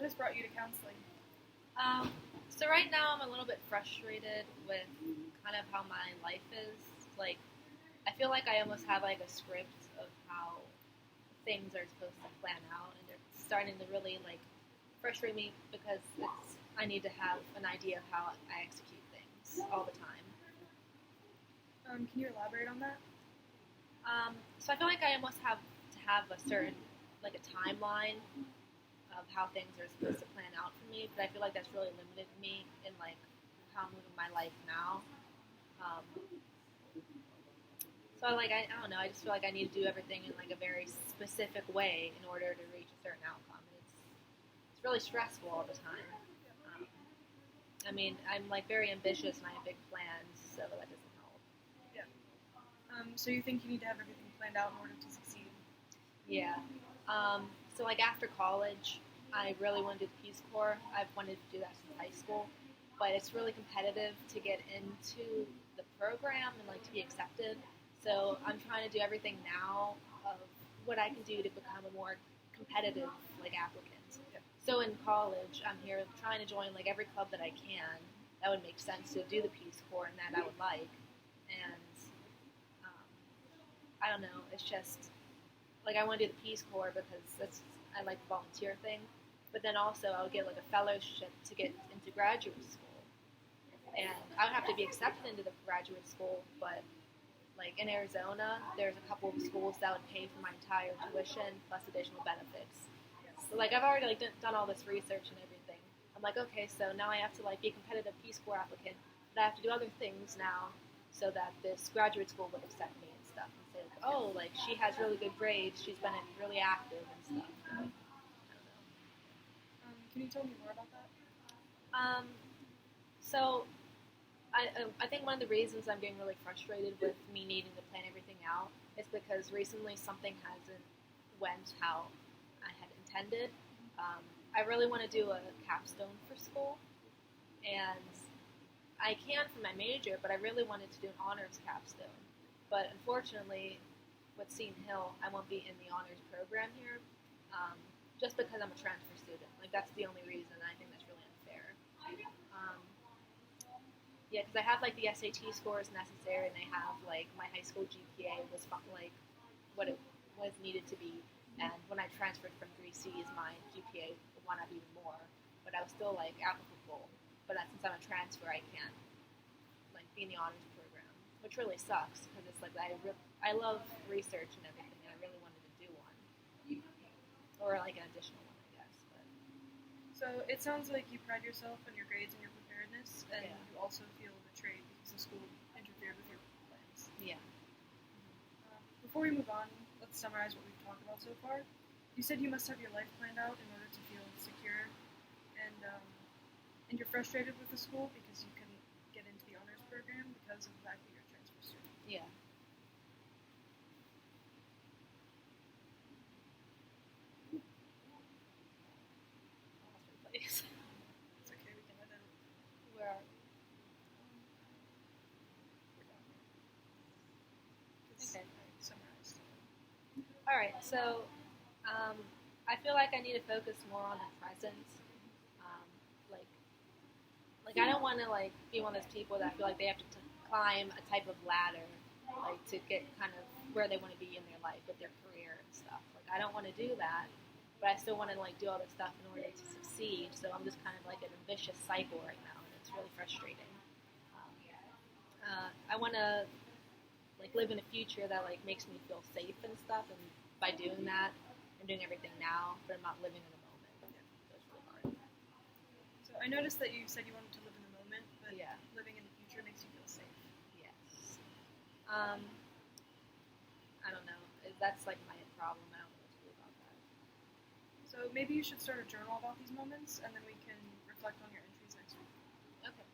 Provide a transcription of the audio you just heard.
what has brought you to counseling? So right now I'm a little bit frustrated with kind of how my life is. Like, I feel like I almost have like a script of how things are supposed to plan out, and they're starting to really like frustrate me because I need to have an idea of how I execute things all the time. Can you elaborate on that? So I feel like I almost have to have a certain like a timeline of how things are supposed to plan out for me, but I feel like that's really limited me in like how I'm living my life now. Um, so I don't know. I just feel like I need to do everything in like a very specific way in order to reach a certain outcome. And it's really stressful all the time. Um, I mean, I'm like very ambitious and I have big plans, so that doesn't help. Yeah. So you think you need to have everything planned out in order to succeed? Yeah. So like after college, I really want to do the Peace Corps. I've wanted to do that since high school, but it's really competitive to get into the program and like to be accepted. So I'm trying to do everything now of what I can do to become a more competitive like applicant. So in college, I'm here trying to join like every club that I can. That would make sense to do the Peace Corps and that I would like. And um, I don't know. It's just like I want to do the Peace Corps because I like the volunteer thing. But then also I would get like a fellowship to get into graduate school, and I would have to be accepted into the graduate school. But like in Arizona, there's a couple of schools that would pay for my entire tuition plus additional benefits. So like I've already like done all this research and everything. I'm like, okay, so now I have to like be a competitive Peace Corps applicant, but I have to do other things now so that this graduate school would accept me and stuff and say like, oh, like she has really good grades, she's been really active and stuff. I don't know. Can you tell me more about that? Um, so I think one of the reasons I'm getting really frustrated with me needing to plan everything out is because recently something hasn't went how I had intended. I really want to do a capstone for school, and I can for my major, but I really wanted to do an honors capstone. But unfortunately, with Seton Hill, I won't be in the honors program here, um, just because I'm a transfer student. Like that's the only reason. I think that's really unfair. Um, Yeah, because I have like the SAT scores necessary, and they have like my high school GPA was like what it was needed to be. And when I transferred from 3Cs, my GPA went up even more, but I was still like applicable. But since I'm a transfer, I can't like be in the honors program, which really sucks because it's like I love research and everything, and I really wanted to do one or like an additional one, I guess. But So it sounds like you pride yourself on your grades and your preparedness, and Yeah. you also feel betrayed because the school interfered with your plans. yeah. Before we move on, let's summarize what we've talked about so far. You said you must have your life planned out in order to feel secure, and you're frustrated with the school because you couldn't get into the honors program because of the fact that you're a transfer student. Yeah. Place. It's okay, we can edit it. Where We're down here. Okay. Summarized. All right, so I feel like I need to focus more on the present. Um, like, like I don't want to like be one of those people that feel like they have to climb a type of ladder, like to get kind of where they want to be in their life with their career and stuff. Like I don't want to do that, but I still want to like do all this stuff in order to succeed. So I'm just kind of like in a vicious cycle right now, and it's really frustrating. Um, I want to like live in a future that like makes me feel safe and stuff, and by doing that I'm doing everything now, but I'm not living in the moment. So it's really hard. So I noticed that you said you wanted to live in the moment, but Yeah. living in the future makes you feel safe. Yes. I don't know. That's like my problem. I don't know what to do about that. So maybe you should start a journal about these moments, and then we can reflect on your entries next week. Okay.